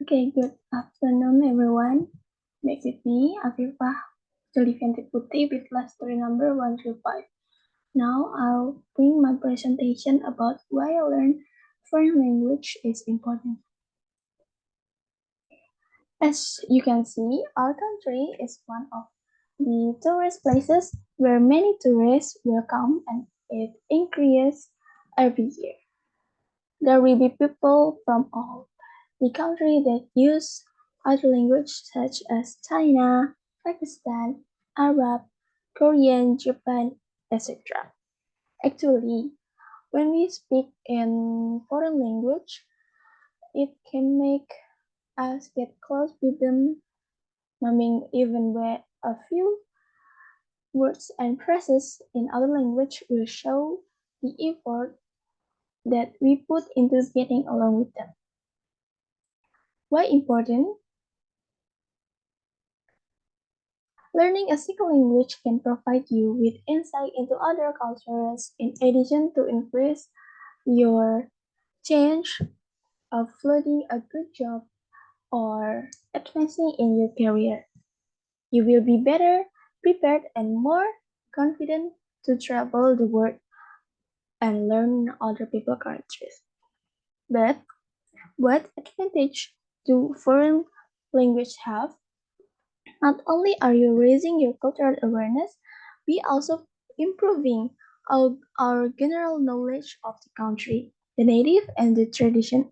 Okay, good afternoon, everyone. Next with me, Afifah Julivianti with class story number 135. Now I'll bring my presentation about why I learn foreign language is important. As you can see, our country is one of the tourist places where many tourists will come and it increases every year. There will be people from all the country that use other languages such as China, Pakistan, Arab, Korean, Japan, etc. Actually, when we speak in foreign language, it can make us get close with them, meaning even where a few words and phrases in other language will show the effort that we put into getting along with them. Why important? Learning a single language can provide you with insight into other cultures in addition to increase your chance of finding a good job or advancing in your career. You will be better prepared and more confident to travel the world and learn other people's cultures. But what advantage do foreign language have? Not only are you raising your cultural awareness, we also improving our general knowledge of the country, the native and the tradition.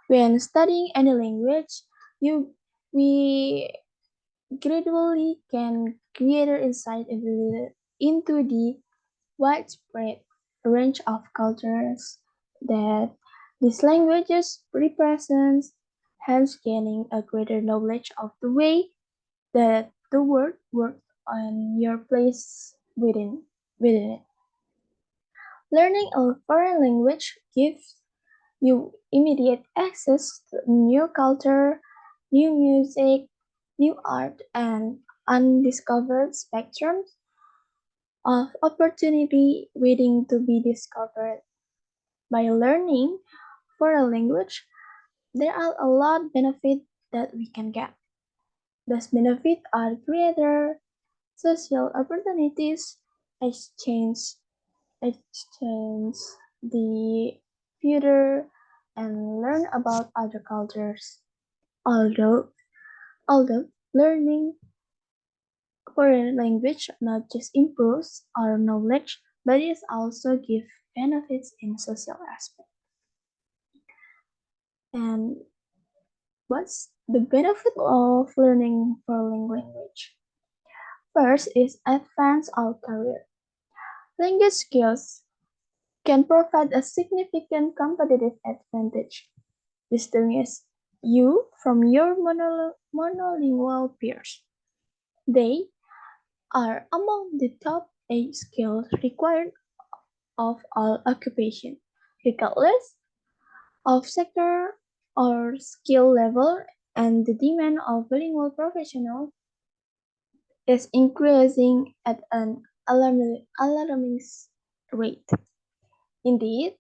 When studying any language, you we gradually can greater insight into the widespread range of cultures that these languages represent, hence gaining a greater knowledge of the way that the word works on your place within it. Learning a foreign language gives you immediate access to new culture, new music, new art, and undiscovered spectrums of opportunity waiting to be discovered. By learning foreign language, there are a lot of benefits that we can get. Those benefits are greater social opportunities, exchange, exchange the future, and learn about other cultures. Although learning foreign language not just improves our knowledge, but it also gives benefits in social aspect. And what's the benefit of learning foreign language? First is advance our career. Language skills can provide a significant competitive advantage, distinguish you from your monolingual peers. They are among the top 8 skills required of all occupation, regardless of sector or skill level, and the demand of bilingual professionals is increasing at an alarming rate. Indeed,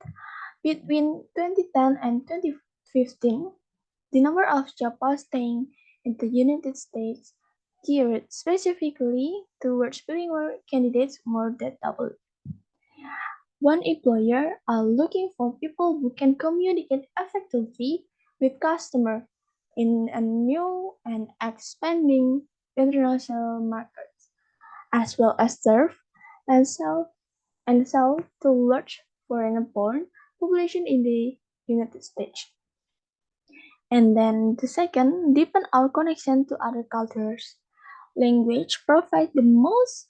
between 2010 and 2015, the number of job postings in the United States geared specifically towards bilingual candidates more than doubled. One employer are looking for people who can communicate effectively with customers in a new and expanding international markets, as well as serve and sell to large foreign-born population in the United States. And then the second, deepen our connection to other cultures. Language provides the most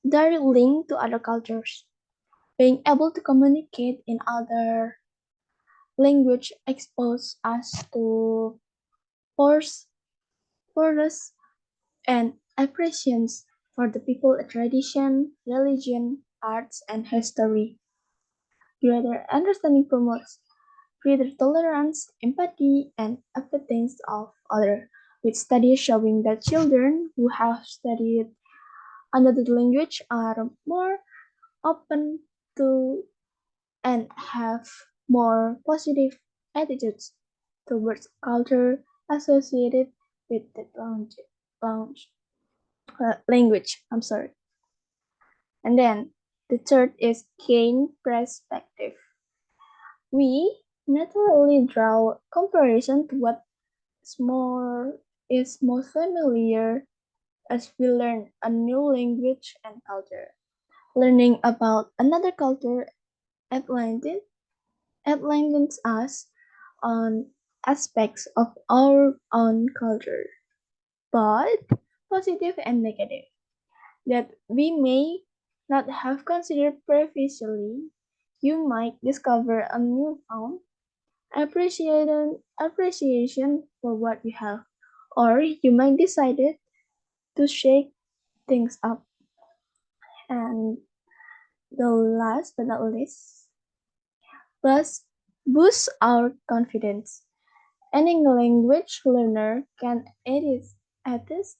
direct link to other cultures. Being able to communicate in other language exposes us to forests and appreciations for the people, tradition, religion, arts, and history. Greater understanding promotes greater tolerance, empathy, and acceptance of others, with studies showing that children who have studied another language are more open to and have more positive attitudes towards culture associated with the language. I'm sorry. And then the third is gain perspective. We naturally draw comparison to what is most familiar as we learn a new language and culture. Learning about another culture enlightens enlightens us on aspects of our own culture, both positive and negative, that we may not have considered previously. You might discover a newfound appreciation for what you have, or you might decide to shake things up. And the last but not least, plus boost our confidence. Any language learner can attest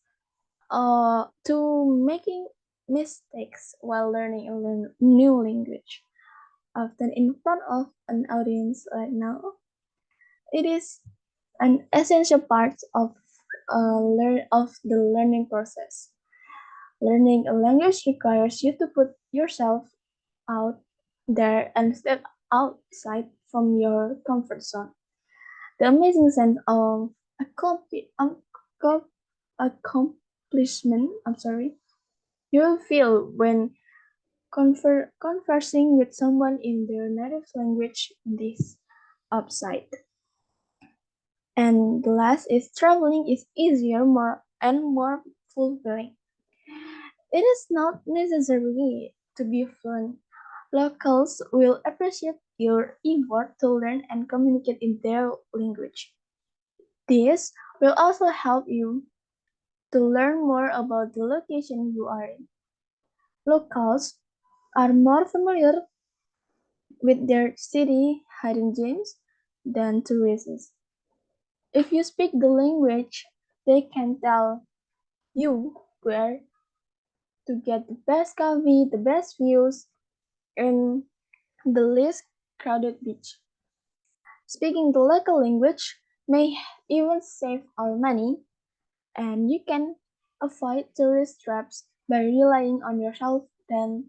to making mistakes while learning a new language, often in front of an audience right now. It is an essential part of the learning process. Learning a language requires you to put yourself out there and step outside from your comfort zone. The amazing sense of accomplishment, you'll feel when conversing with someone in their native language this upside. And the last is traveling is easier, more fulfilling. It is not necessary to be fluent. Locals will appreciate your effort to learn and communicate in their language. This will also help you to learn more about the location you are in. Locals are more familiar with their city hidden gems than tourists. If you speak the language, they can tell you where to get the best coffee, the best views, and the least crowded beach. Speaking the local language may even save our money, and you can avoid tourist traps by relying on yourself than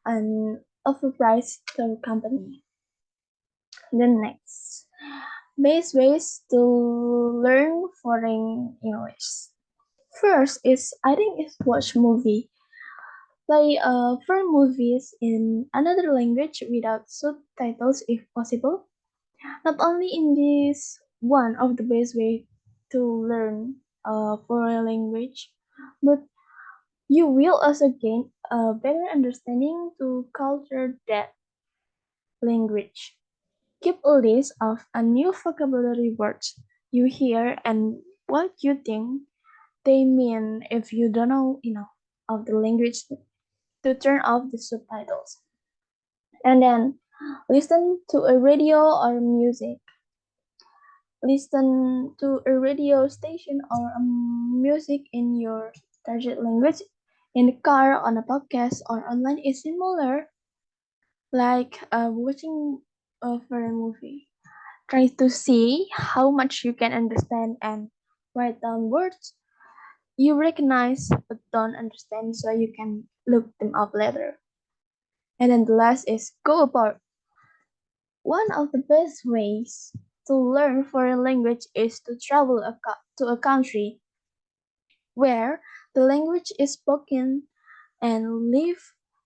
an overpriced tour company. Then next, best ways to learn foreign English. First is I think is watch movie. Play foreign movies in another language without subtitles if possible. Not only in this one of the best way to learn a foreign language, but you will also gain a better understanding to culture that language. Keep a list of a new vocabulary words you hear and what you think they mean if you don't know enough of the language to turn off the subtitles. And then listen to a radio or music. Listen to a radio station or a music in your target language in the car, on a podcast, or online is similar like watching a foreign movie. Try to see how much you can understand and write down words you recognize but don't understand so you can look them up later. And then the last is go about. One of the best ways to learn foreign language is to travel to a country where the language is spoken and live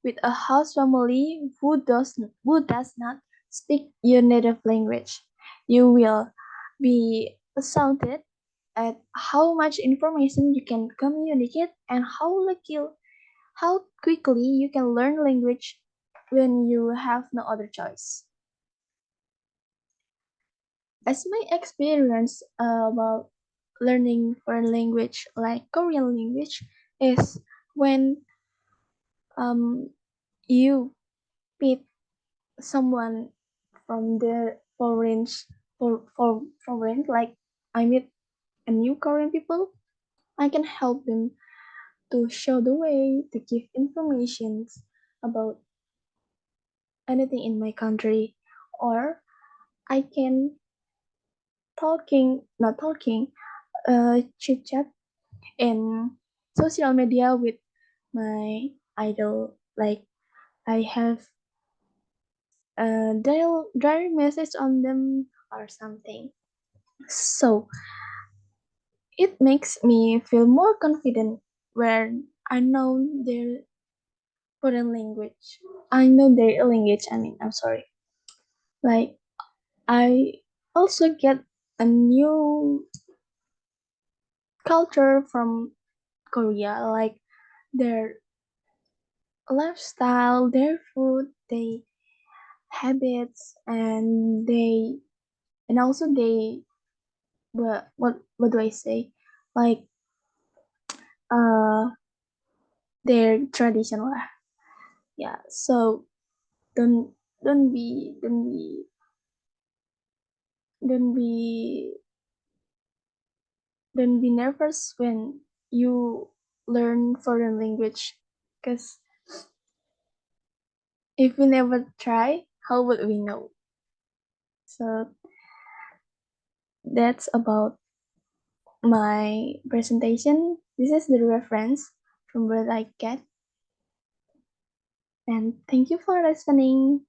with a host family who does not speak your native language. You will be astounded at how much information you can communicate and how quickly you can learn language when you have no other choice. As my experience about learning foreign language like Korean language is when um, you meet someone from the foreign like I meet a new Korean people, I can help them to show the way to give information about anything in my country, or I can not talking, chit chat in social media with my idol. Like I have a diary message on them or something. So it makes me feel more confident when I know their foreign language. I know their language. I mean, I'm sorry. Like I also get a new culture from Korea, like their lifestyle, their food, their habits, and also they what do I say? Like uh their tradition lah. Yeah. So don't don't be don't be don't be don't be nervous when you learn foreign language, because if we never try, how would we know? So that's about my presentation. This is the reference from what I get, and thank you for listening.